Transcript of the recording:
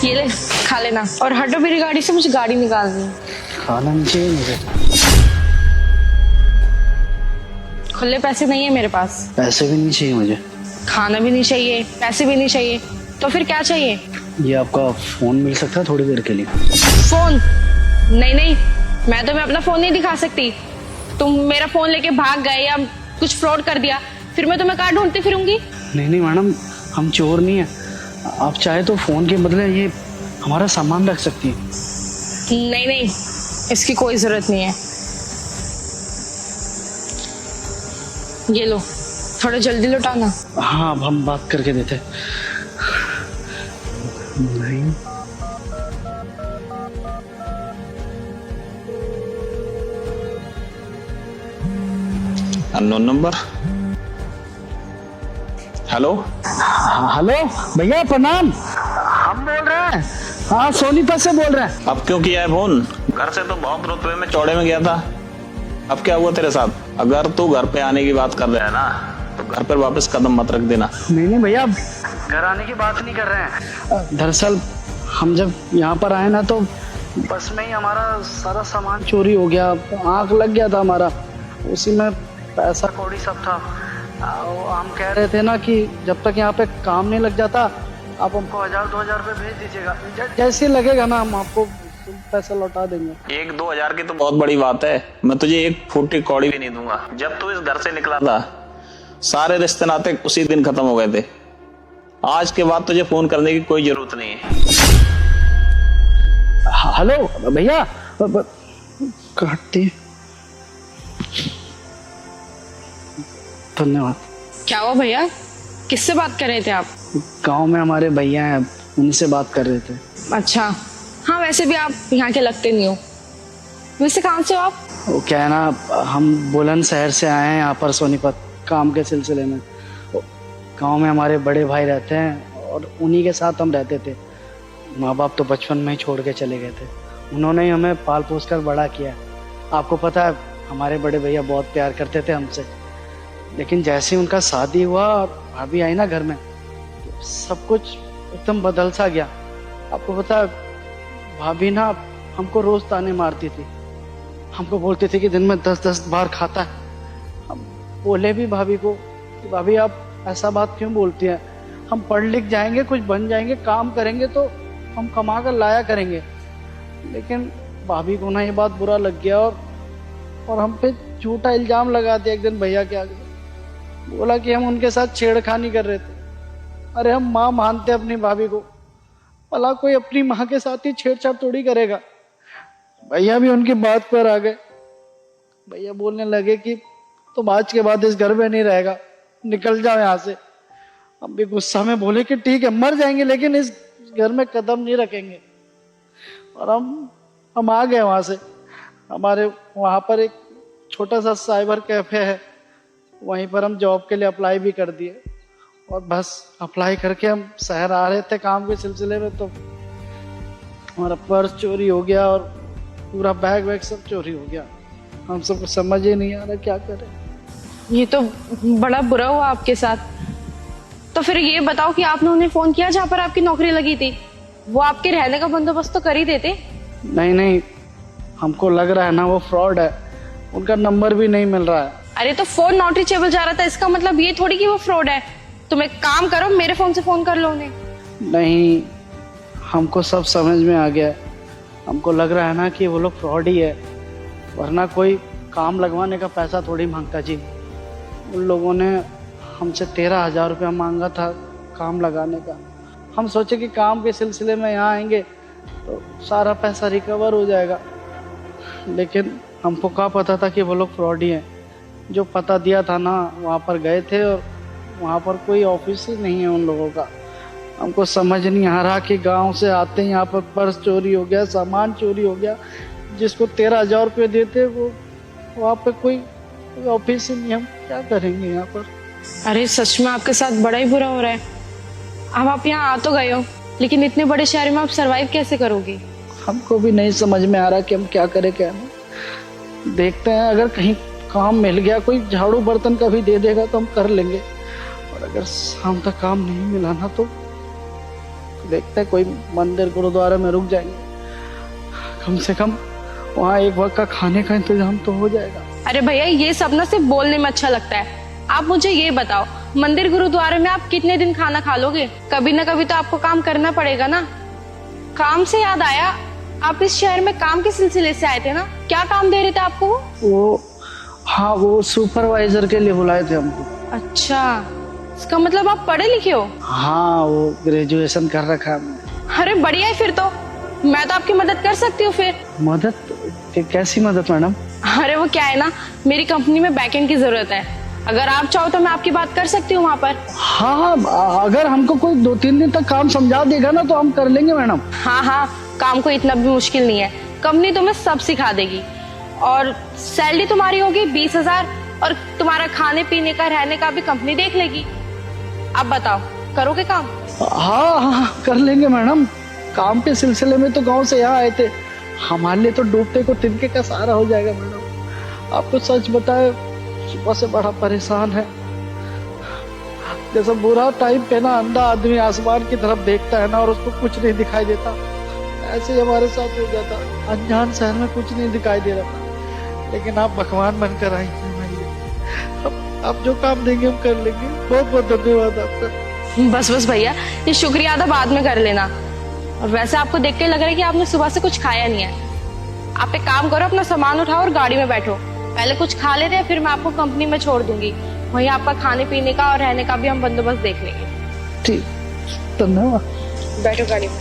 ये ले, खा लेना और हटो मेरी गाड़ी से, मुझे गाड़ी निकालनी है। खाना नहीं चाहिए मुझे। खुले पैसे नहीं है मेरे पास। पैसे भी नहीं चाहिए मुझे। खाना भी नहीं चाहिए, पैसे भी नहीं चाहिए, तो फिर क्या चाहिए? ये आपका फोन मिल सकता है थोड़ी देर के लिए? फोन? नहीं नहीं, मैं तुम्हें अपना फोन नहीं दिखा सकती। तुम मेरा फोन लेके भाग गए या कुछ फ्रॉड कर दिया, फिर मैं तुम्हें कहाँ ढूंढती फिरूंगी? नहीं नहीं मैडम, हम चोर नहीं है। आप चाहे तो फोन के बदले ये हमारा सामान रख सकती है। नहीं नहीं, इसकी कोई जरूरत नहीं है। ये लो, थोड़ा जल्दी लौटाना। हाँ, अब हम बात करके देते। नहीं, अननोन नंबर। हेलो। हेलो भैया, प्रणाम। हम बोल रहे हैं, हाँ सोनीपत से बोल रहे हैं। अब क्यों किया है फोन? घर से तो बहुत रुतबे में चौड़े में गया था। अब क्या हुआ तेरे साथ? अगर तू घर पे आने की बात कर रहा है ना, तो घर पर वापस कदम मत रख देना। नहीं नहीं भैया, घर आने की बात नहीं कर रहे हैं। दरअसल हम जब यहाँ पर आए ना, तो बस में ही हमारा सारा सामान चोरी हो गया। आँख लग गया था हमारा, उसी में पैसा कौड़ी सब था। हम कह रहे थे ना कि जब तक यहाँ पे काम नहीं लग जाता, आप हमको 1000-2000 रुपये भेज दीजिएगा। जैसे लगेगा ना, हम आपको पैसा लौटा देंगे। 1-2 हजार की तो बहुत बड़ी बात है। मैं तुझे एक फूटी कौड़ी भी नहीं दूंगा। जब तू इस घर से निकला था, सारे रिश्ते नाते उसी दिन खत्म हो गए थे। आज के बाद तुझे फोन करने की कोई जरूरत नहीं है। हेलो भैया, काटती। धन्यवाद। क्या हुआ भैया, किससे बात कर रहे थे आप? गांव में हमारे भैया हैं, उनसे बात कर रहे थे। अच्छा, हाँ वैसे भी आप यहाँ के लगते नहीं हो। वैसे कहाँ से हो आप? वो क्या है ना, हम बुलंद शहर से आए हैं यहाँ पर सोनीपत काम के सिलसिले में। गांव में हमारे बड़े भाई रहते हैं और उन्हीं के साथ हम रहते थे। माँ बाप तो बचपन में ही छोड़ के चले गए थे, उन्होंने ही हमें पाल पोस कर बड़ा किया। आपको पता है, हमारे बड़े भैया बहुत प्यार करते थे हमसे, लेकिन जैसे ही उनका शादी हुआ और भाभी आई ना घर में, सब कुछ एकदम बदल सा गया। आपको पता है, भाभी ना हमको रोज ताने मारती थी, हमको बोलती थी कि दिन में 10-10 बार खाता है। हम बोले भी भाभी को कि भाभी आप ऐसा बात क्यों बोलती हैं, हम पढ़ लिख जाएंगे, कुछ बन जाएंगे, काम करेंगे तो हम कमा कर लाया करेंगे। लेकिन भाभी को ना ये बात बुरा लग गया और हम पे झूठा इल्जाम लगा दिया एक दिन भैया के आगे। बोला कि हम उनके साथ छेड़खानी कर रहे थे। अरे हम माँ मानते अपनी भाभी को, भला कोई अपनी माँ के साथ ही छेड़छाड़ थोड़ी करेगा। भैया भी उनकी बात पर आ गए। भैया बोलने लगे कि तुम आज के बाद इस घर में नहीं रहेगा, निकल जाओ यहाँ से। हम भी गुस्सा में बोले कि ठीक है, मर जाएंगे लेकिन इस घर में कदम नहीं रखेंगे। और हम आ गए वहाँ से। हमारे वहाँ पर एक छोटा सा साइबर कैफे है, वहीं पर हम जॉब के लिए अप्लाई भी कर दिए। और बस अप्लाई करके हम शहर आ रहे थे काम के सिलसिले में, तो हमारा पर्स चोरी हो गया और पूरा बैग वैग सब चोरी हो गया। हम सबको समझ ही नहीं आ रहा क्या करें। ये तो बड़ा बुरा हुआ आपके साथ। तो फिर ये बताओ कि आपने उन्हें फोन किया जहाँ पर आपकी नौकरी लगी थी? वो आपके रहने का बंदोबस्त तो कर ही देते। नहीं नहीं, हमको लग रहा है ना वो फ्रॉड है, उनका नंबर भी नहीं मिल रहा है। अरे तो फोन नॉट रीचेबल जा रहा था, इसका मतलब ये थोड़ी कि वो फ्रॉड है। तुम एक काम करो, मेरे फोन से फोन कर लो उन्हें। नहीं, हमको सब समझ में आ गया। हमको लग रहा है ना कि वो लोग फ्रॉड ही है, वरना कोई काम लगवाने का पैसा थोड़ी मांगता जी। उन लोगों ने हमसे 13,000 रुपया मांगा था काम लगाने का। हम सोचे कि काम के सिलसिले में यहाँ आएंगे तो सारा पैसा रिकवर हो जाएगा, लेकिन हमको क्या पता था कि वो लोग फ्रॉड ही हैं। जो पता दिया था ना, वहाँ पर गए थे और वहाँ पर कोई ऑफिस ही नहीं है उन लोगों का। हमको समझ नहीं आ रहा कि गांव से आते हैं यहाँ पर पर्स चोरी हो गया, सामान चोरी हो गया, जिसको 13,000 रुपये देते वो वहाँ पे कोई ऑफिस ही नहीं। हम क्या करेंगे यहाँ पर? अरे सच में आपके साथ बड़ा ही बुरा हो रहा है। अब आप यहाँ आ तो गए हो, लेकिन इतने बड़े शहर में आप सरवाइव कैसे करोगे? हमको भी नहीं समझ में आ रहा कि हम क्या करें क्या नहीं। देखते हैं, अगर कहीं काम मिल गया, कोई झाड़ू बर्तन का भी दे देगा तो हम कर लेंगे, और अगर शाम तक काम नहीं मिला ना तो देखते हैं कोई मंदिर गुरुद्वारे में रुक जाएंगे, कम से कम वहाँ एक वक्त का खाने का इंतजाम तो हो जाएगा। अरे भैया ये सब ना सिर्फ बोलने में अच्छा लगता है। आप मुझे ये बताओ, मंदिर गुरुद्वारे में आप कितने दिन खाना खा लोगे? कभी ना कभी तो आपको काम करना पड़ेगा ना। काम से याद आया, आप इस शहर में काम के सिलसिले से आए थे ना? क्या काम दे रहे थे आपको वो? हाँ, वो सुपरवाइजर के लिए बुलाए थे हमको। अच्छा, इसका मतलब आप पढ़े लिखे हो? हाँ, वो ग्रेजुएशन कर रखा है मैंने। अरे बढ़िया है फिर तो, मैं तो आपकी मदद कर सकती हूँ फिर। मदद? कैसी मदद मैडम? अरे वो क्या है ना, मेरी कंपनी में बैकएंड की जरूरत है। अगर आप चाहो तो मैं आपकी बात कर सकती हूँ वहाँ पर। हाँ, अगर हमको कोई 2-3 दिन तक काम समझा देगा ना तो हम कर लेंगे मैडम। हाँ हाँ, काम को इतना भी मुश्किल नहीं है, कंपनी तुम्हें सब सिखा देगी। और सैलरी तुम्हारी होगी 20,000, और तुम्हारा खाने पीने का रहने का भी कंपनी देख लेगी। अब बताओ, करोगे काम? हाँ हाँ, कर लेंगे मैडम। काम के सिलसिले में तो गांव से यहाँ आए थे, हमारे लिए तो डूबते को तिनके का सहारा हो जाएगा मैडम। आपको सच बताए, सुबह से बड़ा परेशान है। जैसे बुरा टाइम पे ना अंधा आदमी आसमान की तरफ देखता है ना और उसको कुछ नहीं दिखाई देता, ऐसे ही हमारे साथ हो जाता। अनजान शहर में कुछ नहीं दिखाई दे रहा था, लेकिन आप भगवान बनकर आई हैं भाई। आप जो काम देंगे हम कर लेंगे। बहुत बहुत धन्यवाद आपका। बस बस भैया, ये शुक्रिया तो बाद में कर लेना। और वैसे आपको देख के लग रहा है कि आपने सुबह से कुछ खाया नहीं है। आप एक काम करो, अपना सामान उठाओ और गाड़ी में बैठो। पहले कुछ खा लेते हैं, फिर मैं आपको कंपनी में छोड़ दूंगी। वहीं आपका खाने पीने का और रहने का भी हम बंदोबस्त देख लेंगे। ठीक, धन्यवाद। बैठो गाड़ी में।